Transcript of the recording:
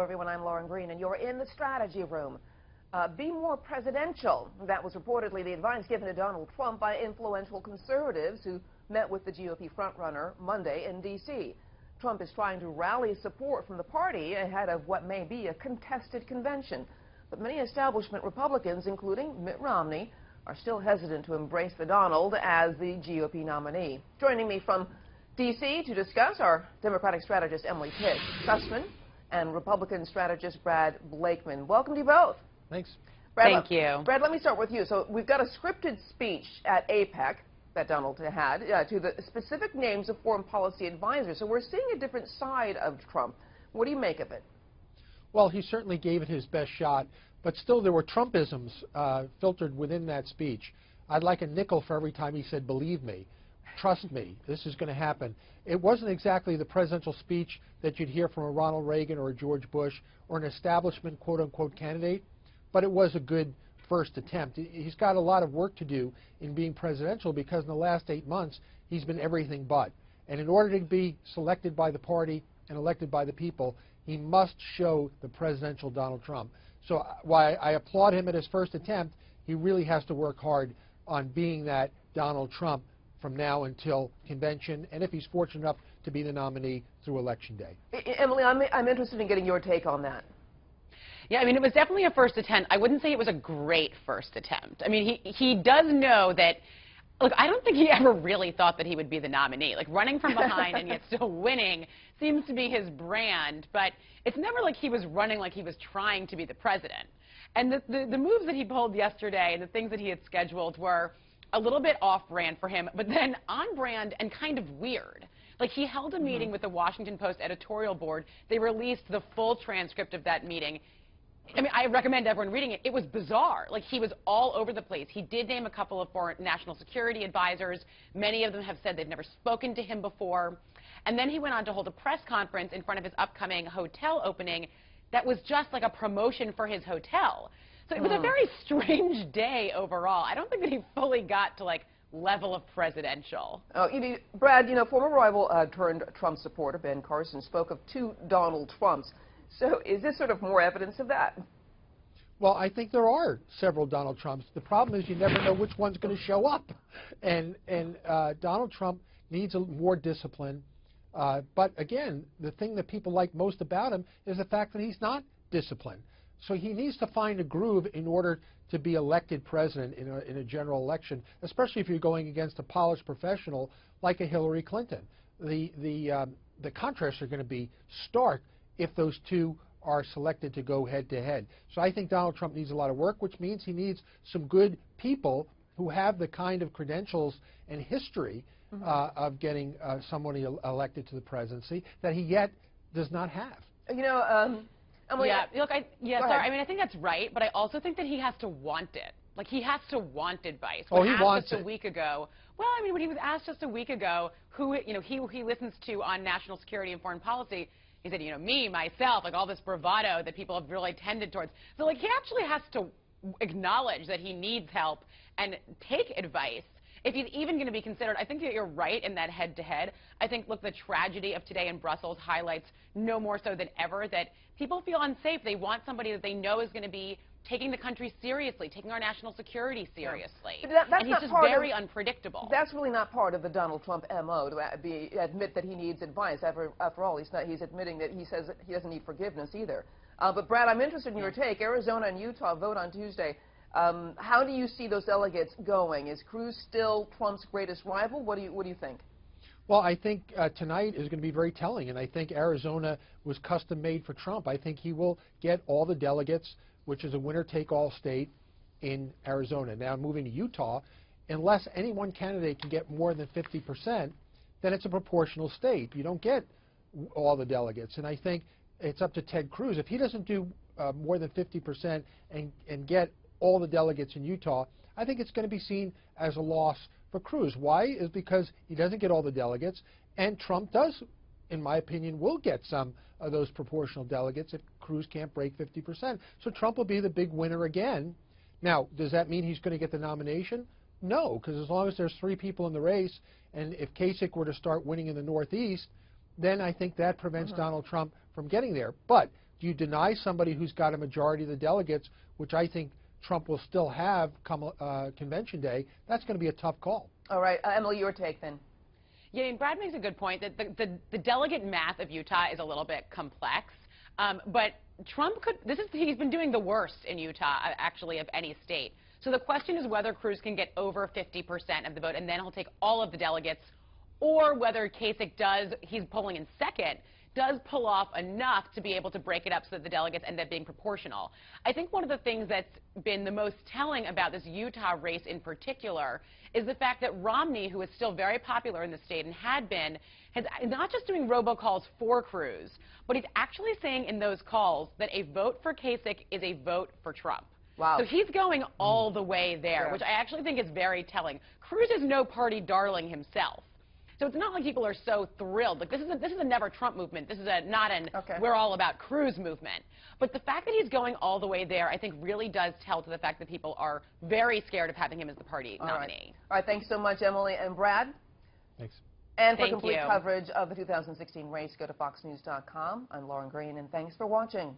everyone. I'm Lauren Green, and you're in the strategy room. Be more presidential. That was reportedly the advice given to Donald Trump by influential conservatives who met with the GOP frontrunner Monday in D.C. Trump is trying to rally support from the party ahead of what may be a contested convention. But many establishment Republicans, including Mitt Romney, are still hesitant to embrace the Donald as the GOP nominee. Joining me from D.C. to discuss are Democratic strategist Emily Tisch, Sussman, and Republican strategist Brad Blakeman. Welcome to you both. Thanks. Brad, Thank you. Brad, let me start with you. So we've got a scripted speech at AIPAC that Donald had to the specific names of foreign policy advisors. So we're seeing a different side of Trump. What do you make of it? Well, he certainly gave it his best shot, but still there were Trumpisms filtered within that speech. I'd like a nickel for every time he said, "Believe me, trust me, this is going to happen." It wasn't exactly the presidential speech that you'd hear from a Ronald Reagan or a George Bush or an establishment quote-unquote candidate, but it was a good first attempt. He's got a lot of work to do in being presidential because in the last 8 months he's been everything but. And in order to be selected by the party and elected by the people, he must show the presidential Donald Trump. So while I applaud him at his first attempt, he really has to work hard on being that Donald Trump from now until convention, and if he's fortunate enough to be the nominee through Election Day. Emily, I'm interested in getting your take on that. Yeah, I mean, it was definitely a first attempt. I wouldn't say it was a great first attempt. I mean, he does know that, look, I don't think he ever really thought that he would be the nominee. Like, running from behind and yet still winning seems to be his brand, but it's never like he was running like he was trying to be the president. And the moves that he pulled yesterday and the things that he had scheduled were a little bit off-brand for him, but then on-brand and kind of weird. Like, he held a meeting with the Washington Post editorial board. They released the full transcript of that meeting. I mean, I recommend everyone reading it. It was bizarre. Like, he was all over the place. He did name a couple of foreign national security advisors. Many of them have said they've never spoken to him before. And then he went on to hold a press conference in front of his upcoming hotel opening that was just like a promotion for his hotel. So it was a very strange day overall. I don't think that he fully got to, like, level of presidential. Oh, Brad, former rival turned Trump supporter Ben Carson spoke of two Donald Trumps. So is this sort of more evidence of that? Well, I think there are several Donald Trumps. The problem is you never know which one's going to show up. And Donald Trump needs more discipline. But again, the thing that people like most about him is the fact that he's not disciplined. So he needs to find a groove in order to be elected president in a general election, especially if you're going against a polished professional like a Hillary Clinton. The contrasts are going to be stark if those two are selected to go head-to-head. So I think Donald Trump needs a lot of work, which means he needs some good people who have the kind of credentials and history of getting somebody elected to the presidency that he yet does not have. Emily, look, I mean, I think that's right, but I also think that he has to want it. Like, he has to want advice. He wants it. A week ago, well, I mean, when he was asked just a week ago who, he listens to on national security and foreign policy, he said, me, myself, like all this bravado that people have really tended towards. So, like, he actually has to acknowledge that he needs help and take advice. If he's even going to be considered, I think that you're right in that head-to-head. I think, look, the tragedy of today in Brussels highlights no more so than ever that people feel unsafe. They want somebody that they know is going to be taking the country seriously, taking our national security seriously. Yeah. And he's just very unpredictable. That's really not part of the Donald Trump M.O. to admit that he needs advice. After all, he's admitting that he says that he doesn't need forgiveness either. But, Brad, I'm interested in your take. Arizona and Utah vote on Tuesday. How do you see those delegates going? Is Cruz still Trump's greatest rival? What do you think? Well, I think tonight is going to be very telling, and I think Arizona was custom-made for Trump. I think he will get all the delegates, which is a winner-take-all state in Arizona. Now, moving to Utah, unless any one candidate can get more than 50%, then it's a proportional state. You don't get all the delegates, and I think it's up to Ted Cruz. If he doesn't do more than 50% and get all the delegates in Utah, I think it's going to be seen as a loss for Cruz. Why? Is because he doesn't get all the delegates, and Trump does, in my opinion, will get some of those proportional delegates if Cruz can't break 50%. So Trump will be the big winner again. Now, does that mean he's going to get the nomination? No, because as long as there's 3 people in the race, and if Kasich were to start winning in the Northeast, then I think that prevents Donald Trump from getting there. But Do you deny somebody who's got a majority of the delegates, which I think Trump will still have come Convention Day? That's going to be a tough call. All right, Emily, your take then. Yeah, and Brad makes a good point that the delegate math of Utah is a little bit complex. But Trump he's been doing the worst in Utah, actually, of any state. So the question is whether Cruz can get over 50% of the vote, and then he'll take all of the delegates, or whether Kasich he's polling in second, does pull off enough to be able to break it up so that the delegates end up being proportional. I think one of the things that's been the most telling about this Utah race in particular is the fact that Romney, who is still very popular in the state and had been, is not just doing robocalls for Cruz, but he's actually saying in those calls that a vote for Kasich is a vote for Trump. Wow. So he's going all the way there, Yeah. which I actually think is very telling. Cruz is no party darling himself. So it's not like people are so thrilled. Like this is a never Trump movement. This is not an we're all about Cruz movement. But the fact that he's going all the way there, I think, really does tell to the fact that people are very scared of having him as the party nominee. All right, thanks so much, Emily and Brad. Thanks. And for Thank complete you. coverage of the 2016 race, go to foxnews.com. I'm Lauren Green, and thanks for watching.